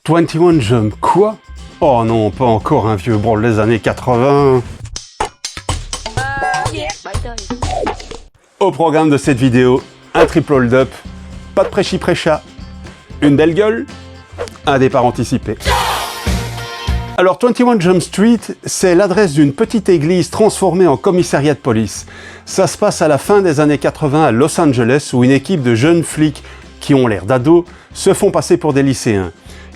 21 Jump, quoi? Oh non, pas encore un vieux branle des années 80. Au programme de cette vidéo, un triple hold-up, pas de prêchi-prêcha, une belle gueule, un départ anticipé. Alors 21 Jump Street, c'est l'adresse d'une petite église transformée en commissariat de police. Ça se passe à la fin des années 80 à Los Angeles où une équipe de jeunes flics qui ont l'air d'ados se font passer pour des lycéens.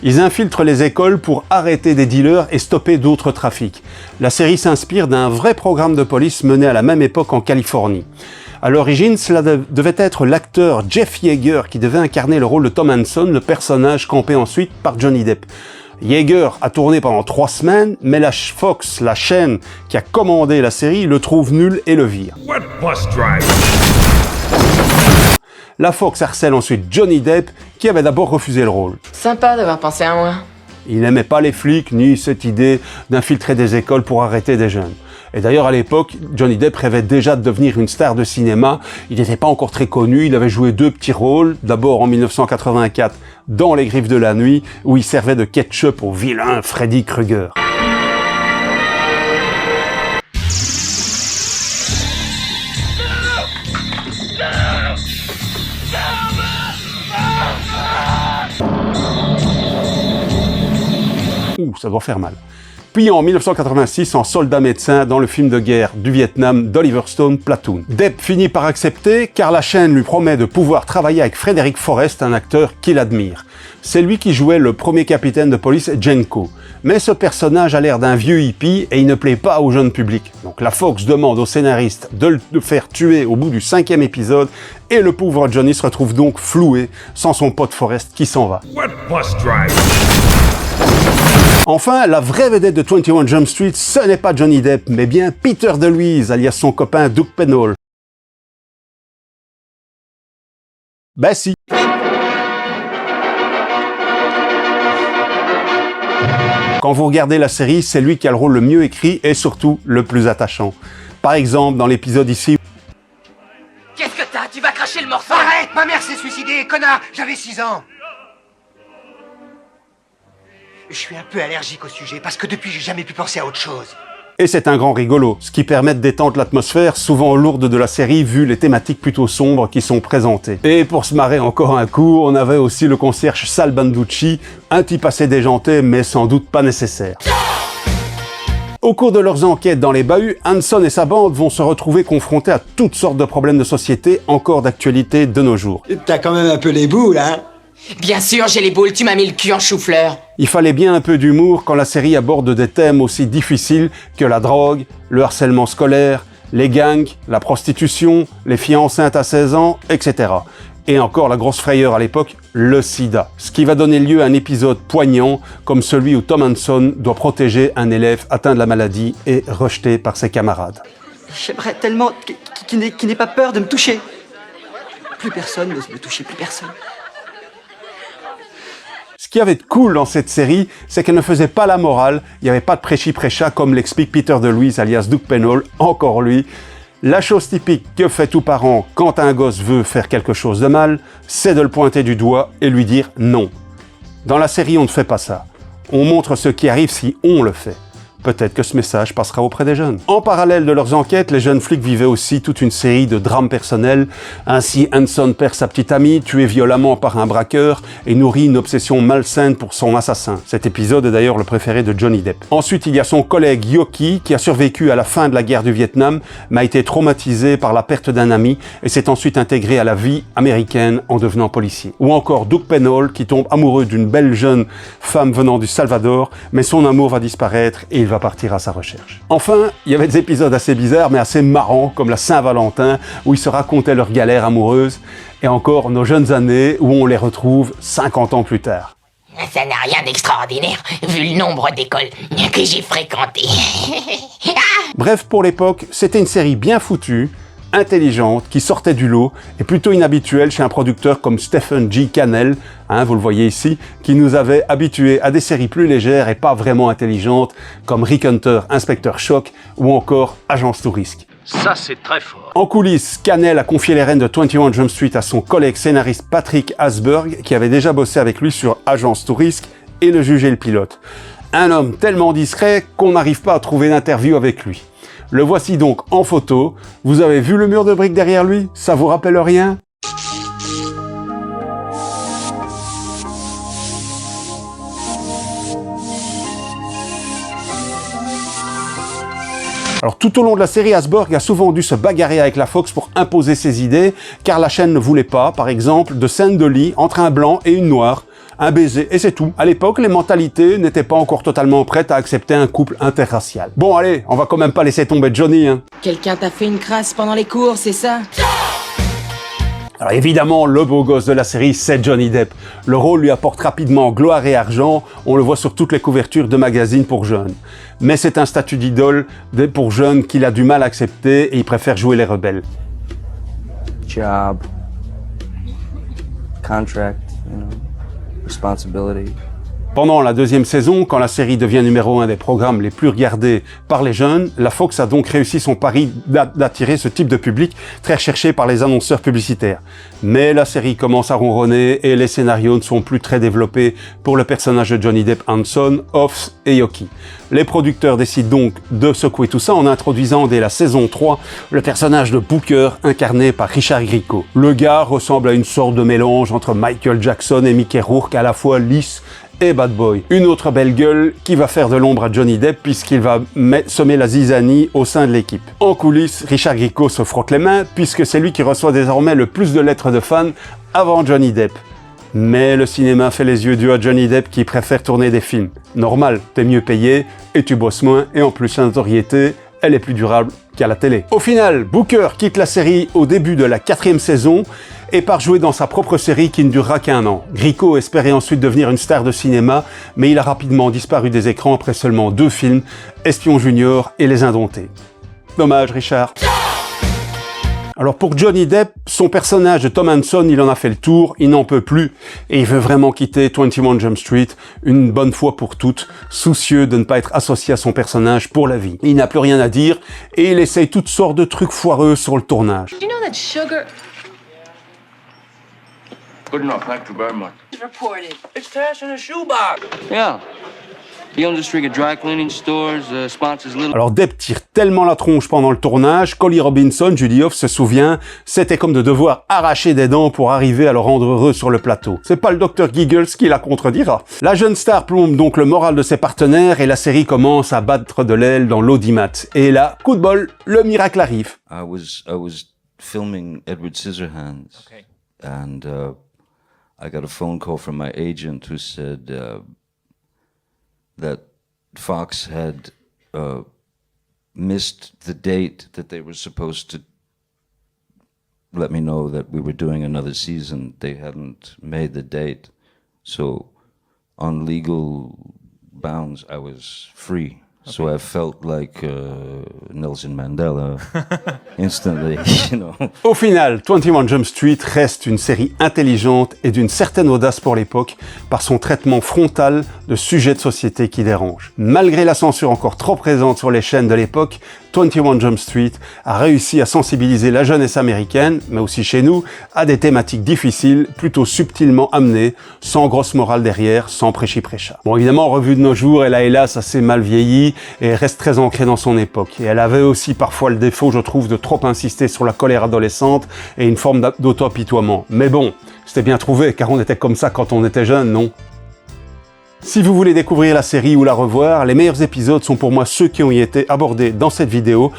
Ils infiltrent les écoles pour arrêter des dealers et stopper d'autres trafics. La série s'inspire d'un vrai programme de police mené à la même époque en Californie. À l'origine, cela devait être l'acteur Jeff Yeager qui devait incarner le rôle de Tom Hanson, le personnage campé ensuite par Johnny Depp. Yeager a tourné pendant 3 semaines, mais la Fox, la chaîne qui a commandé la série, le trouve nul et le vire. La Fox harcèle ensuite Johnny Depp, qui avait d'abord refusé le rôle. Sympa d'avoir pensé à moi. Il n'aimait pas les flics, ni cette idée d'infiltrer des écoles pour arrêter des jeunes. Et d'ailleurs, à l'époque, Johnny Depp rêvait déjà de devenir une star de cinéma. Il n'était pas encore très connu, il avait joué 2 petits rôles. D'abord en 1984, dans Les Griffes de la Nuit, où il servait de ketchup au vilain Freddy Krueger. Ouh, ça doit faire mal. Puis en 1986, en soldat médecin dans le film de guerre du Vietnam d'Oliver Stone, Platoon. Depp finit par accepter car la chaîne lui promet de pouvoir travailler avec Frederick Forrest, un acteur qu'il admire. C'est lui qui jouait le premier capitaine de police Jenko. Mais ce personnage a l'air d'un vieux hippie et il ne plaît pas au jeune public. Donc la Fox demande au scénariste de le faire tuer au bout du 5e épisode et le pauvre Johnny se retrouve donc floué sans son pote Forrest qui s'en va. Enfin, la vraie vedette de 21 Jump Street, ce n'est pas Johnny Depp, mais bien Peter DeLuise, alias son copain Doug Penhall. Ben si. Quand vous regardez la série, c'est lui qui a le rôle le mieux écrit et surtout le plus attachant. Par exemple, dans l'épisode ici... Qu'est-ce que t'as? Tu vas cracher le morceau? Arrête! Ma mère s'est suicidée, connard! J'avais 6 ans! Je suis un peu allergique au sujet, parce que depuis, j'ai jamais pu penser à autre chose. Et c'est un grand rigolo, ce qui permet de détendre l'atmosphère, souvent lourde de la série, vu les thématiques plutôt sombres qui sont présentées. Et pour se marrer encore un coup, on avait aussi le concierge Sal Banducci, un type assez déjanté, mais sans doute pas nécessaire. Au cours de leurs enquêtes dans les bahuts, Hanson et sa bande vont se retrouver confrontés à toutes sortes de problèmes de société, encore d'actualité de nos jours. T'as quand même un peu les boules, hein? Bien sûr, j'ai les boules, tu m'as mis le cul en chou-fleur. Il fallait bien un peu d'humour quand la série aborde des thèmes aussi difficiles que la drogue, le harcèlement scolaire, les gangs, la prostitution, les filles enceintes à 16 ans, etc. Et encore la grosse frayeur à l'époque, le sida. Ce qui va donner lieu à un épisode poignant comme celui où Tom Hanson doit protéger un élève atteint de la maladie et rejeté par ses camarades. J'aimerais tellement qu'il n'ait pas peur de me toucher. Plus personne n'ose me toucher, plus personne. Ce qu'il y avait de cool dans cette série, c'est qu'elle ne faisait pas la morale, il n'y avait pas de prêchi-prêcha comme l'explique Peter DeLuise alias Doug Penhall, encore lui. La chose typique que fait tout parent quand un gosse veut faire quelque chose de mal, c'est de le pointer du doigt et lui dire non. Dans la série, on ne fait pas ça. On montre ce qui arrive si on le fait. Peut-être que ce message passera auprès des jeunes. En parallèle de leurs enquêtes, les jeunes flics vivaient aussi toute une série de drames personnels. Ainsi, Hanson perd sa petite amie, tuée violemment par un braqueur, et nourrit une obsession malsaine pour son assassin. Cet épisode est d'ailleurs le préféré de Johnny Depp. Ensuite, il y a son collègue Yoki, qui a survécu à la fin de la guerre du Vietnam, mais a été traumatisé par la perte d'un ami, et s'est ensuite intégré à la vie américaine en devenant policier. Ou encore Doug Penhall, qui tombe amoureux d'une belle jeune femme venant du Salvador, mais son amour va disparaître et il va partir à sa recherche. Enfin, il y avait des épisodes assez bizarres mais assez marrants comme la Saint-Valentin où ils se racontaient leurs galères amoureuses et encore nos jeunes années où on les retrouve 50 ans plus tard. Ça n'a rien d'extraordinaire vu le nombre d'écoles que j'ai fréquentées. Bref, pour l'époque, c'était une série bien foutue, intelligente, qui sortait du lot et plutôt inhabituelle chez un producteur comme Stephen G. Cannell, vous le voyez ici, qui nous avait habitués à des séries plus légères et pas vraiment intelligentes comme Rick Hunter, Inspecteur Shock ou encore Agence to Risk. Ça, c'est très fort. En coulisses, Cannell a confié les rênes de 21 Jump Street à son collègue scénariste Patrick Hasburg, qui avait déjà bossé avec lui sur Agence to Risk et le juge et le pilote. Un homme tellement discret qu'on n'arrive pas à trouver d'interview avec lui. Le voici donc en photo. Vous avez vu le mur de briques derrière lui? Ça vous rappelle rien? Alors tout au long de la série, Hasburg a souvent dû se bagarrer avec la Fox pour imposer ses idées, car la chaîne ne voulait pas, par exemple, de scènes de lit entre un blanc et une noire, un baiser, et c'est tout. À l'époque, les mentalités n'étaient pas encore totalement prêtes à accepter un couple interracial. Bon allez, on va quand même pas laisser tomber Johnny, hein. Quelqu'un t'a fait une crasse pendant les cours, c'est ça? Alors évidemment, le beau gosse de la série, c'est Johnny Depp. Le rôle lui apporte rapidement gloire et argent, on le voit sur toutes les couvertures de magazines pour jeunes. Mais c'est un statut d'idole pour jeunes qu'il a du mal à accepter et il préfère jouer les rebelles. Job, contract, responsibility. Pendant la deuxième saison, quand la série devient numéro 1 des programmes les plus regardés par les jeunes, la Fox a donc réussi son pari d'attirer ce type de public très recherché par les annonceurs publicitaires. Mais la série commence à ronronner et les scénarios ne sont plus très développés pour le personnage de Johnny Depp, Hanson, Hobbs et Yoki. Les producteurs décident donc de secouer tout ça en introduisant dès la saison 3 le personnage de Booker incarné par Richard Grieco. Le gars ressemble à une sorte de mélange entre Michael Jackson et Mickey Rourke, à la fois lisse et bad boy. Une autre belle gueule qui va faire de l'ombre à Johnny Depp puisqu'il va semer la zizanie au sein de l'équipe. En coulisses, Richard Grieco se frotte les mains puisque c'est lui qui reçoit désormais le plus de lettres de fans avant Johnny Depp. Mais le cinéma fait les yeux durs à Johnny Depp qui préfère tourner des films. Normal, t'es mieux payé et tu bosses moins et en plus la notoriété, elle est plus durable qu'à la télé. Au final, Booker quitte la série au début de la 4e saison et part jouer dans sa propre série qui ne durera qu'1 an. Grieco espérait ensuite devenir une star de cinéma, mais il a rapidement disparu des écrans après seulement 2 films, Espion Junior et Les Indomptés. Dommage, Richard. Alors pour Johnny Depp, son personnage de Tom Hanson, il en a fait le tour, il n'en peut plus, et il veut vraiment quitter 21 Jump Street une bonne fois pour toutes, soucieux de ne pas être associé à son personnage pour la vie. Il n'a plus rien à dire, et il essaye toutes sortes de trucs foireux sur le tournage. You know that sugar Good enough, thank you very much. is reported. It's trash in a shoebox. Yeah. The industry of dry cleaning stores sponsors little. Alors Depp tire tellement la tronche pendant le tournage, Colly Robinson, Judy Hough se souvient, c'était comme de devoir arracher des dents pour arriver à le rendre heureux sur le plateau. C'est pas le Dr Giggles qui la contredira. La jeune star plombe donc le moral de ses partenaires et la série commence à battre de l'aile dans l'audimat. Et là, coup de bol, le miracle arrive. I was filming Edward Scissorhands, and I got a phone call from my agent who said that Fox had missed the date that they were supposed to let me know that we were doing another season. They hadn't made the date, so on legal bounds, I was free. So I felt like Nelson Mandela instantly, you know. Au final, 21 Jump Street reste une série intelligente et d'une certaine audace pour l'époque par son traitement frontal de sujets de société qui dérangent. Malgré la censure encore trop présente sur les chaînes de l'époque, 21 Jump Street a réussi à sensibiliser la jeunesse américaine, mais aussi chez nous, à des thématiques difficiles, plutôt subtilement amenées, sans grosse morale derrière, sans prêchi-prêcha. Bon, évidemment, revue de nos jours, elle a hélas assez mal vieilli et reste très ancrée dans son époque. Et elle avait aussi parfois le défaut, je trouve, de trop insister sur la colère adolescente et une forme d'auto-apitoiement. Mais bon, c'était bien trouvé, car on était comme ça quand on était jeune, non ? Si vous voulez découvrir la série ou la revoir, les meilleurs épisodes sont pour moi ceux qui ont y été abordés dans cette vidéo,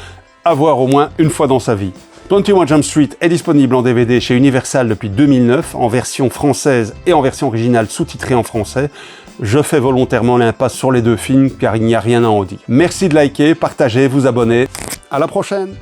à voir au moins une fois dans sa vie. 21 Jump Street est disponible en DVD chez Universal depuis 2009, en version française et en version originale sous-titrée en français. Je fais volontairement l'impasse sur les 2 films car il n'y a rien à en dire. Merci de liker, partager, vous abonner. À la prochaine!